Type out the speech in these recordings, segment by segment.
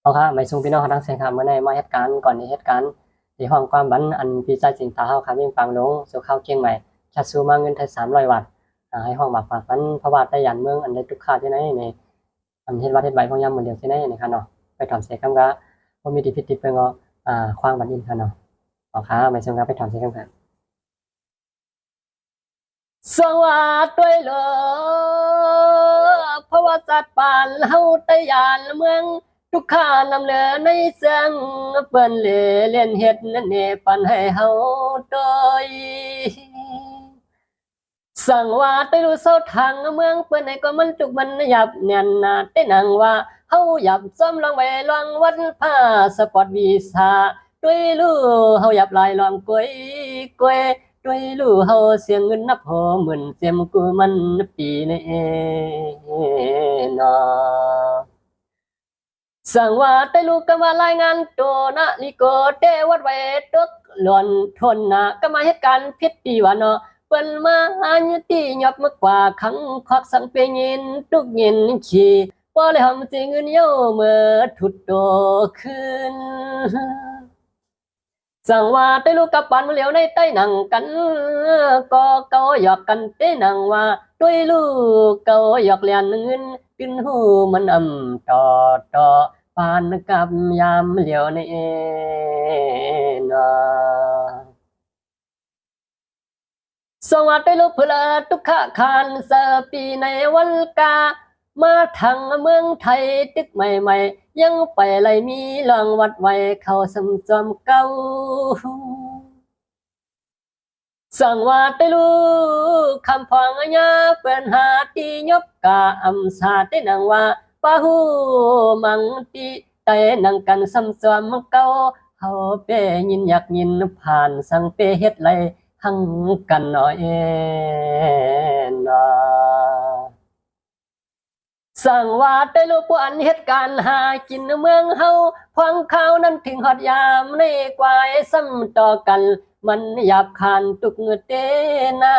เอาค่ะไม่ส่งพี่น้องทั้งเสียงค่ะเมื่อในมาเหตุการณ์ก่อนในเหตุการณ์ที่ห้องความบันอันพี่ใจสิงตาเฮาค่ะวิ่งปังลงสู่เข้าเชียงใหม่ชัดซูมาเงินไทย300 วัตต์ให้ห้องบักฝากมันพระบาทได้ยันเมืองอันได้ทุกค่าที่ไหนในอันเฮ็ดวัดเฮ็ดใบของยามมื้อเดียวที่ไหนนี่ค่ะเนาะไปถอนเสียคำกะบ่มีที่ผิดที่เพิ่งควางบัดอินค่ะเนาะเอาค่ะไม่ส่งค่ะไปถอนเสียคำค่ะสวัสดีเลยเพราะว่าจัดปานเฮาตะยานเมืองทุกข้านำเหลือในเสียงเปิ้นเล่นเฮ็ดนั่นเนปันให้เฮาโดยสั่งว่าได้รู้เส้าทางเมืองเปิ้นให้ก็มันจุกมันหยับแน่นหนาได้นังว่าเฮาหยับซ้ำลองไว้ลองวัดผ้าสปอร์ตวีซ่าด้วยรู้เฮาหยับลายลองกวยกวยด้วยรู้เฮาเสียงเงินนับพอหมื่นเสียมกูมันปีนี้นอสั่งว่าได้รู้ก็มารายงานตัวนะนี่ก็เตวัดไว้ตึกหล่อนทนนะก็มาเหตุการณ์ผิดดีว่าเนาะเปิ้นมาอันที่หยับมากกว่าขังควักสังเปยินทุกยินชีบ่เลยทำสิ่งเงินเยาเมื่อทุดโตขึ้น สั่งว่าได้ลูกกับปานเหลียวในใต้หนังกันก็เกาหยอกกันเต้หนังว่าด้วยลูกเกาหยอกเลียนเงินกินหูมันต่อปานกับยามเหลียวในเอนสวัสดีลูกเพลอทุกข้าคานเสปีในวันกามาทางเมืองไทยตึกใหม่ๆยังไปไรมีลองวัดไว้เขาสำจอมเก่า สั่งว่าได้รู้คำพองอัญญาเปิ้นหาตียบกาอำสาได้นังว่าปะหูมังตีไตนังกันซ้ำซ้ำเก่าเฮาเปยินอยากยินผ่านสั่งเปเฮ็ดไรหังกันหน่อยนาสั่งว่าได้รู้ปวนเหตุการณ์หากินเมืองเฮาฟังข่าวนั้นถึงฮอดยามในกวายซ้ำต่อกันมันหยาบคานตุกเตนา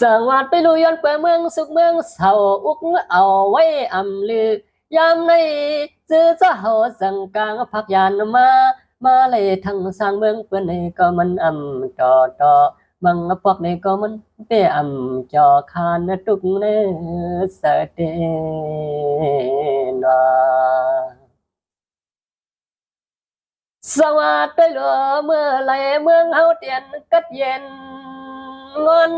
สั่งวาดไปลุยย้อนเปื่อเมืองสุขเมืองเศร้าอุกเอาไว้อำลือยามในซื้อเจ้าสั่งกลางพักยานมาเลยทั้งสร้างเมืองเปื่อนในก็มันต่อมังพวกในก็มันเปจอคานตุกเนสเตนาสวัสดีเมื่อไรเมืองเฮาเตียนกัดเย็นงอน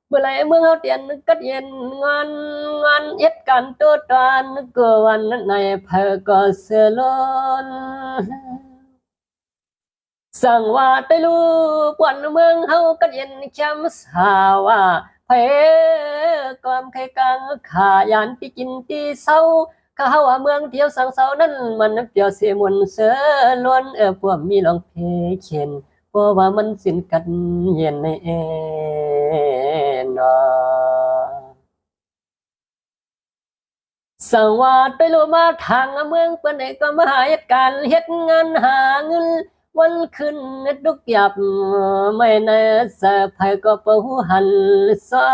เมื่อไรเมืองเฮาเตียนกัดเย็นงอนเอ็ดกันตัวตานก็วันในเพอก็เสือล้นสั่งว่าได้รู้ปวนเมืองเฮากัดเย็นแชมสาว่าเพก่อมไข่กังขายานที่กินที่เศร้าข้าว่าเมืองเที่ยวสังเสานั้นมันเปรียวเสียมนเสือล้วนพวกมีลองเพเขียนเพราะว่ามันสิ้นกันเย็นในนอสังวาดไปรู้มาทางเมืองเปิ้นเอกก็มาเหตุการณ์เฮ็ดงานหาเงินวันขึ้นดุกหยับไม่แน่เสภายก็เปหูหันซ้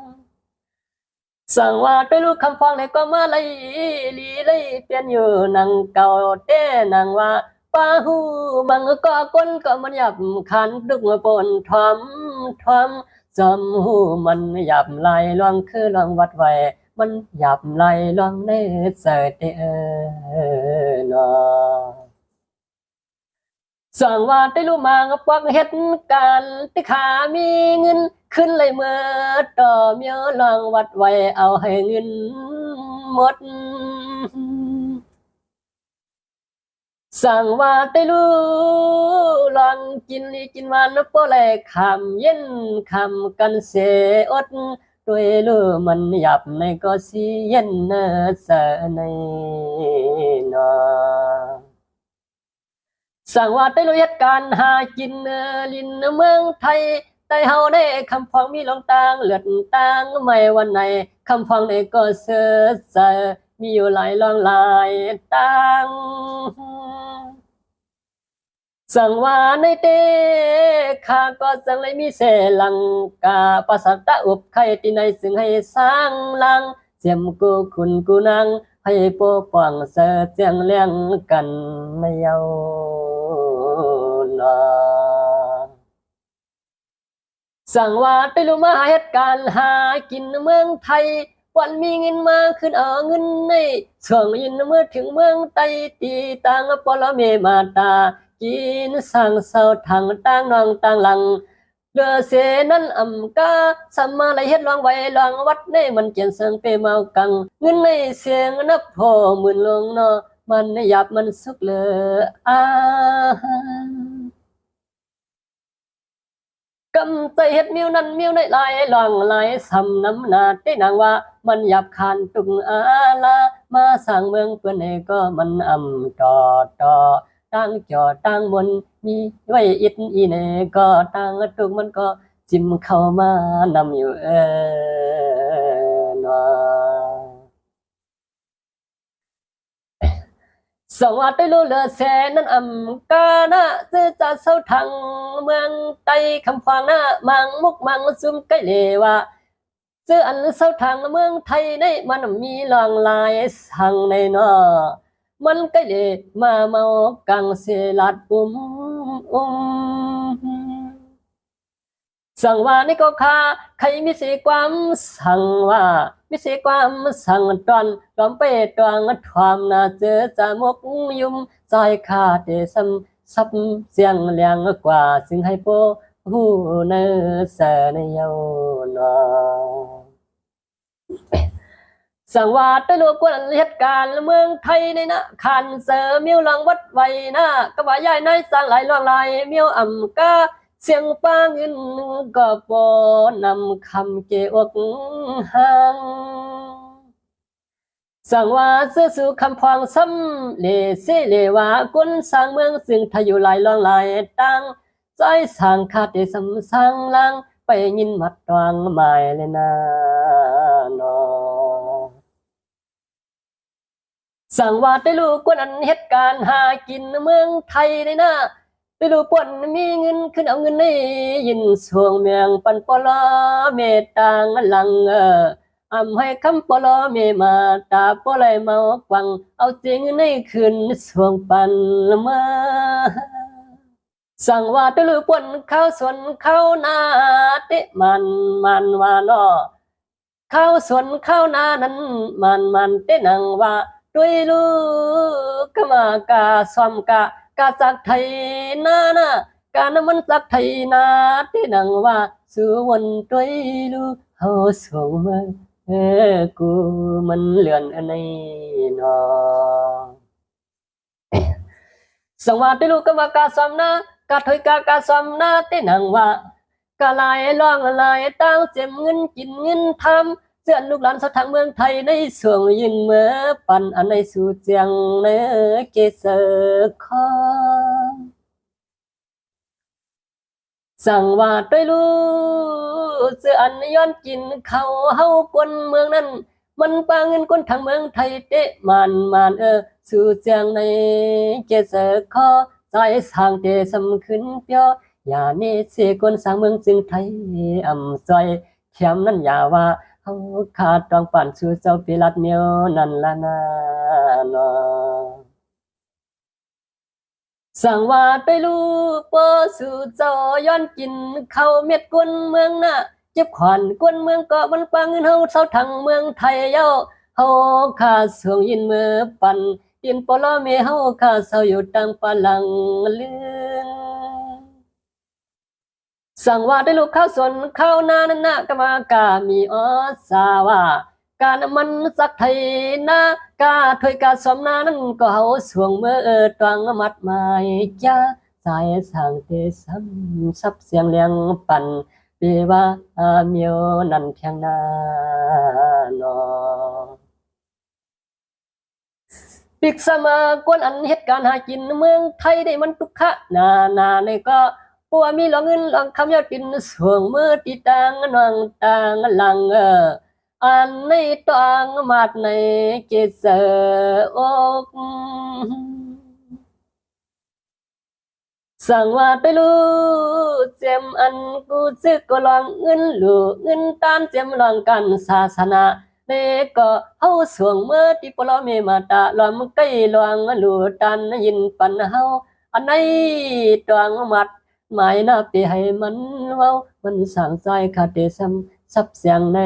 ำสั่งว่าไปรู้คำฟังเลยก็มาเลยเปลี่ยนอยู่นังเก่าเต้นังว่าป้าหูมังก็ก้นก็มันหยับขันดุกปนทอมจำหูมันหยับไหลลวงคือลวงวัดไว้มันหยับไหลลวงในเสดนอสั่งว่าได้รู้มากับวักเหตุการณ์ที่ขามีเงินขึ้นเลยเมื่อต่อเมียลองวัดไว้เอาให้เงินหมดสั่งว่าได้รู้ลองกินวันโปแลคำเย็นคำกันเสอดด้วยรู้มันหยับในก็สิเย็นเนอเสในนอสั่งว่าได้รู้เหตุการณ์หากินลินเมืองไทยแต่เฮาได้คำฟังมีลองต่างเลือดต่างไม่วันไหนคำฟังในก็เสือเสมีอยู่หลายลองหลายต่างสั่งว่าในเตข้าก็สั่งเลยมีเสลังกาภาษาตะอุบไข่ที่ในซึ่งให้สร้างลังเส จียมกูคุณกูนางให้ปกป้องเสอเจียงเลี้ยงกันไม่เยาวนอสั่งว่าไปรู้มาเหตุการณ์หากินเมืองไทยวันมีเงินมาขึ้นเอาเงินในส่งยินเมื่อถึงเมืองไตตีต่างปรเมมาตากินสั่งเศร้าทางต่างนองต่างหลังเลือเสนั้นอำกาสัมมาไรเฮ็ดลองไว้ลองวัดในมันเกียนเสียงเปเมากังเงินในเสียงนับพอหมื่นลงเนาะมันหยาบมันสุกเลยกำใจเฮ็ดมิวนั้นมิวในลายลองลายสำน้ำหนาที่นางว่ามันหยับคานตุงอาลามาสร้างเมืองเพื่อนให้ก็มันต่อตั้งจอตั้งบนมีไว้อิดอีเนก็ตั้งตุกมันก็จิ้มเข้ามานำอยู่นอสวัสดีลูกเลือแสนนั้นกาหน้าจะจะเศร้าทางเมืองไตคำฟังหน้ามังมุกมังซุ่มใกล้เลวะเจออันเศร้าทางเมืองไทยในมันมีลองลายสั่งในนอมันใกล้เลมาเมากังเสลัดสั่งว่านี่ก็ค่าใครมีสีความสั่งว่ามีสีความสั่งตอนตอมไปตวงทวามน่าเจอจะมกยุมใจขาดเดซัมซับเสียงเลียงกว่าสิ่งให้โปหูเนเสนเยานอสั่งว่าตะลุกวนเหตุการณ์เมืองไทยในนะขันเสมิวหลังวัดไว้นะก็ว่าใหญ่ในสร้างหลายล่องลายมิวกาเสียงป้าเงินก็ปอนำคำเกอกหังสั่งว่าเสื้อสู่คำพวางซ้ำเลเสเลว่ากุนสร้างเมืองซึ่งทาอยู่หลายล่องลายตั้งใจสร้างคาดได้สำสังลังไปยินมัดตวงหมายเลยนะนอสั่งว่าได้รู้กวนอันเหตุการณ์หากินเมืองไทยในหน้าได้รู้ป่นมีเงินขึ้นเอาเงินในยินสวงเมียงปันปลอเมตตางหลังให้คำปลอเมมาตาปลายเมากวังเอาจริงในคืนสวงปันมาสั่งว่าได้รู้ป่นข้าวสวนข้าวนาเตะมันว่านอข้าวสวนข้าวนานั้นมันเตะนังว่าด้วยลูกกมากาสวมกาจากไทยนาการน้ำมันจากไทยนาที่นังว่าสู่วันด้วยลูกเฮาส่งมากูมันเลื่อนอันนี้นอสังว่าที่ลูกกมากาสวมนากาถอยกาสวมนาที่นังว่ากาลายล่องลายตั้งเจ็มเงินกินเงินทำเสื่อนลูกหลานสาวทางเมืองไทยในส่วงยินเมื่อปันอันในสู่เจียงเนื้อเกษรคอสั่งว่าด้วยลูกเสื่อนย้อนกินเขาเฮาคนเมืองนั้นมันปาเงินคนทางเมืองไทยเตะมันสู่เจียงในเกษรคอใจสร้างเตสำขึ้นเปียวอย่านี่เสคนสร้างเมืองจึงไทยซอยเขียมนั้นอย่าว่าเฮาขาดต้องปั่นสู่เจ้าปิรัดเมียวนั่นละนาเนาะสั่งว่าไปลูกปอสู่เจ้าย้อนกินข้าวเม็ดกวนเมืองน่ะเจ็บขวัญกวนเมืองก็มันปังเงินเฮาเศร้าทางเมืองไทยเย้าเฮาขาสวงยินมือปั่นดินปลอเมเฮาขาเศร้าอยู่ตังปะลังเลือนสั่งว่าได้ลูกข้าวสวนข้าวนานั่นนะกมากามีอสาว่าการมันสักไทยนากาถอยกาสมนานั้นก็เฮาสวงเมื่อตวังมัดหมายจ้าสายสางเตซ้ำซับเสียงเลียงปั่นเปว่าเมียวนั่นเพียงนานอปิกสมากวนอันเหตุการณ์หากินเมืองไทยได้มันทุกขะนาในก็ปัวมีหลองเงินหลองคำยอดกินสวงมือตีตังนองตังหลังอันในตังมาดในเกษรอกสั่งว่าไปลูเจมอันกูซึกก็ลองเงินหลูเงินตามเจมลองกันศาสนา เนก็เฮาสวงเมื่อที่ปลอมีมาตาลอมใกล้ลวงลูตันยินปันเฮาอันไหนตวงมัดหมายหน้าไปให้มันเว้ามันสร้างใจขาดเดซ้ำซับเสียงเน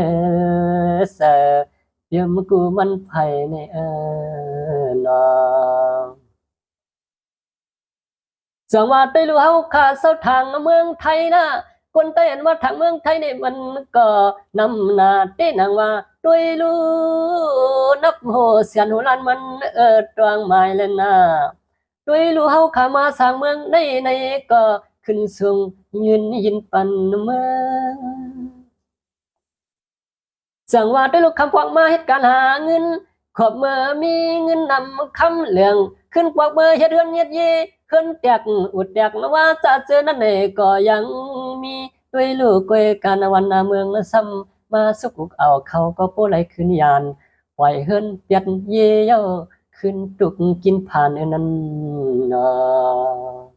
เสเดี๋ยวมึงกูมันไผในนอสังว่าได้รู้เฮาขาเสาทางเมืองไทยนะคนไต้เห็นว่าทางเมืองไทยนี่มันก็นำหน้าได้นางว่าด้วยรู้นับโหเสียนหัวล้านมันตวงหมายเลยนะด้วยรู้เฮาขามาสร้างเมืองในก็ขึ้นสูงยืนยินปันเมืองสั่งว่าด้วยลูกคำพวงมาเหตุการหาเงินขอบเมื่อมีเงินนำคำเหลืองขึ้นกวักเมื่อเฮ็ดเฮือนเฮ็ดเย่ขึ้นแตกอุดแตกว่าจะเจอนั่นเองก็ยังมีด้วยลูกกวยการวันนาเมืองซ้ำมาสุกเอาเขาก็โปไหลขึ้นยานปล่อยเฮือนเปียดเย่เย้าขึ้นตุกกินผ่านนั้นเนาะ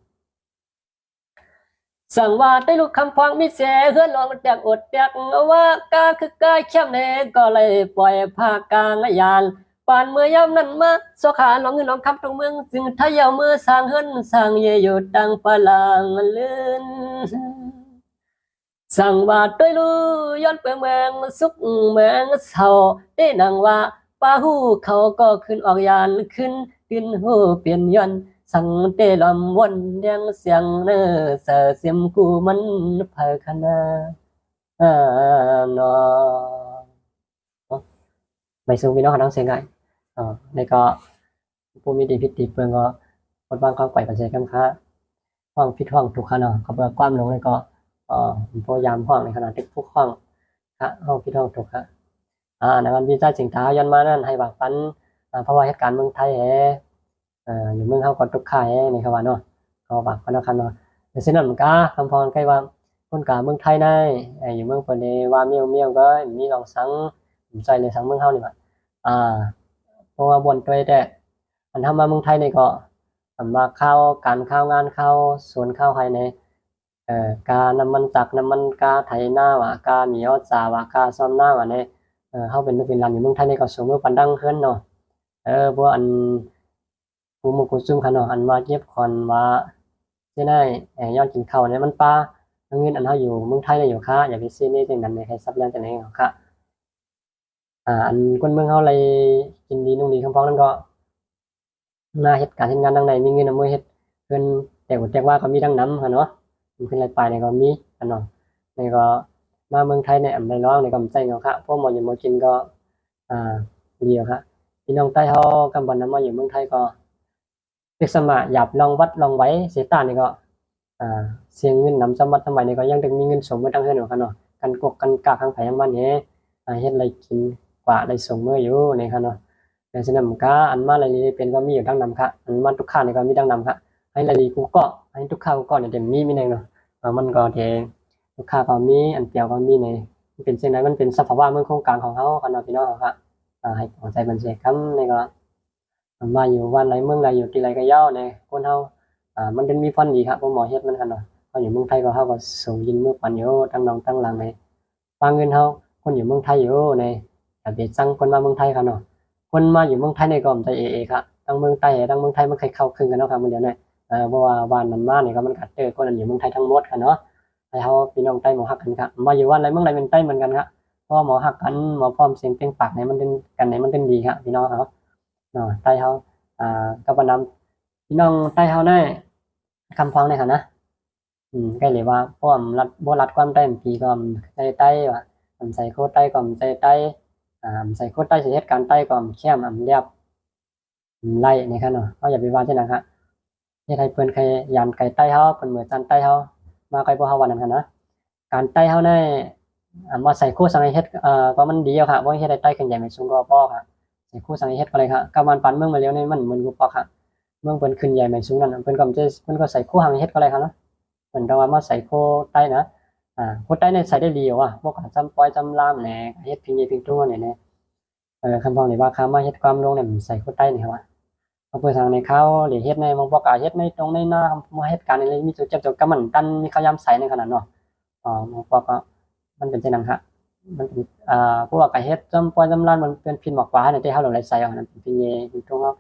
สั่งว่าได้ลูกคำพวงมีเสียเฮือนลองแตกอดแตกว่ากาคือกายเข้มเนก็เลยปล่อยภาคกลางยานปานเมื่อยามนั้นมาสขาน้องเงินน้องคำตรงเมืองจึงทะเยามือสร้างเฮือนสร้างเยอยู่ดังปลางลื่นสั่งว่าด้วยลูย้อนเปเมืองสุกเมืองเศร้าได้นางว่าป้าหูเขาก็ขึ้นออกยานขึ้นหูเปลี่ยนย้อนสังเตลำวนเดียงเสียงเนอเสอเสียมกูมันเพอขนาเนาะไม่สูงพี่น้องน้องเสียงไงในก็ผู้มีดีพิธีเปลืองก็กดวางความไกวปัจจัยกำค้าห้องพิดห้องถูกขนาดก็เปิดความลงเลยก็พยายามห้องในขณะที่ผู้ห้องค่ะห้องพิดห้องถูกค่ะในวันวิจัยสิงท้ายันมานั่นให้บากปันเพราะว่าเหตุการณ์เมืองไทยอยู่เมืองเขาก็ทุกข่ายในคำว่าเนาะก็บากปันนะครับเนาะแต่เส้นนั้นมันก็คำพรใกล้ว่าคนกาเมืองไทยได้อยู่เมืองเปิดในว่าเมียวก็มีลองสังใจเลยสังเมืองเขานี่ว่าเพราะว่าบนตัวแต่อันทำมาเมืองไทยนี่ก็มาเข้าการเข้างานเข้าสวนเข้าภายในการน้ำมันตักน้ำมันกาไถหน้าว่ากาเหนียวจ่าว่ากาซ้อมหน้าว่าเนี่ยเข้าเป็นลูกเป็นหลานอยู่เมืองไทยนี่ก็สูงเมื่อปันดังขึ้นเนาะพวกอันกูมุกุซุ่มขนาดอันว่าเย็บคอนว่าจะได้ยอดกินข้าวเนี่ยมันปลาเงินอันเขาอยู่เมืองไทยเนี่ยอยู่ค่ะอย่าไปซีนี่จังนั้นในใครซับยังจังไหนค่ะอันคนเมืองเขาเลยกินดีนุ่งดีคำพ้องนั่นก็หน้าเหตุการณ์เฮ็ดงานดังใดมีเงินเอามือเฮ็ดเพิ่นแต่ว่าก็มีดังน้ำค่ะเนาะมันขึ้นไรไปเนี่ยก็มีอันเนาะนี่ก็มาเมืองไทยเนี่ยได้ร้องในกำใจเนาะค่ะพวกหมออยู่หมอกินก็เดียวค่ะพี่น้องใต้เฮากำบันน้ำมาอยู่เมืองไทยก็เรียกสมาหยับลองวัดลองไว้เสียตานี่ก็เสียงเงินนำสมบัติสมัยนี้ก็ยังถึงมีเงินสมมาตั้งเฮือนอยู่ค่ะเนาะกันกกกันกากทางไผทางบ้านนี้เฮ็ดไรกินกว่าได้ส่งมื้ออยู่นี่ค่ะเนาะแต่ฉะนั้นก็อันมาอะไรนี้เป็นก็มีอยู่ทั้งนำค่ะอันมาทุกข้านี่ก็มีทั้งนำค่ะให้ละลีกูก็ให้ทุกข้ากูก็เนี่ยเต็มมีแน่เนาะมันก็เททุกข้าก็มีอันเปรียวก็มีในมันเป็นเช่นนั้นมันเป็นสภาวะเมืองโครงการของเฮาค่ะเนาะพี่น้องค่ะให้เข้าใจมันเสียคำนี่ก็มาอยู่วันไหนเมืองใดอยู่ที่ไรก็ย่อในคนเฮามันเป็นมีพรดีครับบ่หมอเฮ็ดมันค่ะเนาะเฮาอยู่เมืองไทยก็เฮาก็ส่งยินมื้อปันอยู่ทั้งน้องทั้งหลังในฟังเงินเฮาคนอยู่เมืองไทยอยู่ในแต่ไปสั่งคนมาเมืองไทยค่ะเนาะคนมาอยู่เมืองไทยนี่ก็ใจเอค่ะทั้งเมืองใต้ทั้งเมืองไทยมันเคยเข้าครึ่งกันเนาะครับมื้อเดียวเนี่ยเพราะว่าบ้านมันมานี่ก็มันก็เจอคนนั้นอยู่เมืองไทยทั้งหมดค่ะเนาะให้เฮาพี่น้องใต้หมู่ฮักกันค่ะมาอยู่วันไหนเมืองใดเป็นใต้เหมือนกันครับเพราะว่าหมอฮักกันหมอพร้อมเสียงเปล่งปากเนี่ยมันเป็นกันเนี่ยมันเป็นดีครับพี่น้องเฮาเนาะใต้เฮาก็บ่นำพี่น้องใต้เฮาได้คำพ้องได้ค่ะนะใกล้เลยว่าพวกรัฐบ่รัฐความใต้ปีก็ใต้ว่าใส่โคใต้ก็ใส่ใต้ใส่โคใต้สิเฮ็ดการใต้ก็แค้มเรียบไล่นี่ค่ะเนาะเฮาอย่าไปว่าจังนั้นค่ะเฮ็ดให้เพิ่นเคยยามไกลใต้เฮาเพิ่นเหมือนจันใต้เฮามาไกลบ่เฮาว่านั้นค่ะนะการใต้เฮาได้มาใส่โคสังเฮ็ดก็มันดีอะค่ะบ่เฮ็ดให้ใต้ขึ้นใหญ่ไม่สูงก็พอค่ะใส่โคสังเฮ็ดก็เลยค่ะกำมันปันเมืองมาแล้วนี่มันเหมือนกูปอกค่ะเมืองเพิ่นขึ้นใหญ่ไม่สูงนั่นเพิ่นก็ใส่โคหังเฮ็ดก็เลยค่ะเนาะเพิ่นต้องว่ามาใส่โคใต้นะโคใต้เนี่ยใส่ได้ดีว่ะพวกจำปอยจำลามแหน่เฮ็ดพิงใหญ่พิงตัวเนี่ยคำพ้องนี่ว่าคำมาเฮ็ดความลงเนี่ยใส่โคใต้นี่ครับเอาไปทางในเขาหรือเฮ็ดในมองบอกเฮ็ดในตรงในหน้ามาเฮ็ดการอะไรมีจุดจับจุดกำมันตันมีขยำใส่ในขนาดเนาะมองบอกก็มันเป็นเช่นนั้นครับ มันเป็นพวกก็เฮ็ดจำปอยจำลานมันเป็นพินหมอกหวานที่เฮาลงไหลใส่เอานั้นเป็นพินเยเป็นตรงเฮา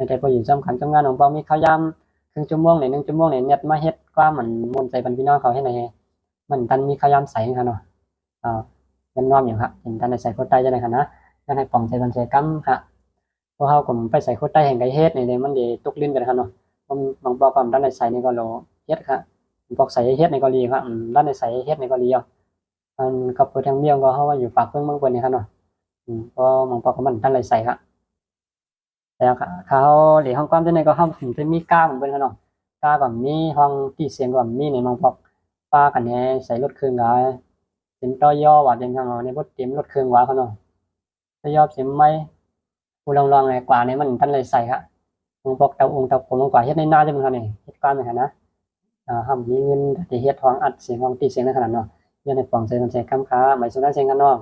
แต่พออยู่สำคัญทำงานของเปามีข้าวยามครึ่งชั่วโมงนี่1ชั่วโมงนี่เน็ตมาเฮ็ดกว่ามันม่วนใจบันพี่น้องเขาเฮ็ดให้มันทันมีข้าวยามใส่คั่นเนาะเป็นน้อมอยู่ครับเห็นทันได้ใส่โคตรใต้จังได๋คั่นนะจังให้ป้องใจบันใจกำครับพวกเฮาก็ไปใส่โคตรใต้แห่งใดเฮ็ดนี่มันสิตกลิ้นกันคั่นเนาะผมบางปอก็ทันได้ใส่นี่ก็โลเฮ็ดครับพวกใส่เฮ็ดนี่ก็ดีครับทันได้ใส่เฮ็ดนี่ก็ดีมันกับทางเมียงก็เฮาว่าอยู่ปากเพิ่งเมืองเพิ่นนี่คั่นเนาะก็บางปอก็มันทันได้ใส่ครับแต่เขาหรือห้องความจังได๋ก็เฮาถึงจะมีกาเหมือนเพิ่นคั่นเนาะกาก็มีห้องที่เสียงก็มีในบางปอกป้ากันแหน่ใส่รถเครื่องก็เป็นต่อย่อว่าจังซั่นเนาะในบทเต็มรถเครื่องว่าคั่นเนาะต่อย่อเสียงไม้ผู้ลองๆไงกว่านี่มันทันได้ใส่ครับบางปอกเตาองเตาผมกว่าเฮ็ดในนาจังซั่นนี่เฮ็ดการเหมือนกันนะห้ามมีเงินที่เฮ็ดห้องอัดเสียงห้องติเสียงในขนาดเนาะอย่าให้ป้องใส่กันใส่คำค้าหมายสุดนั้นเสียงกันเนาะ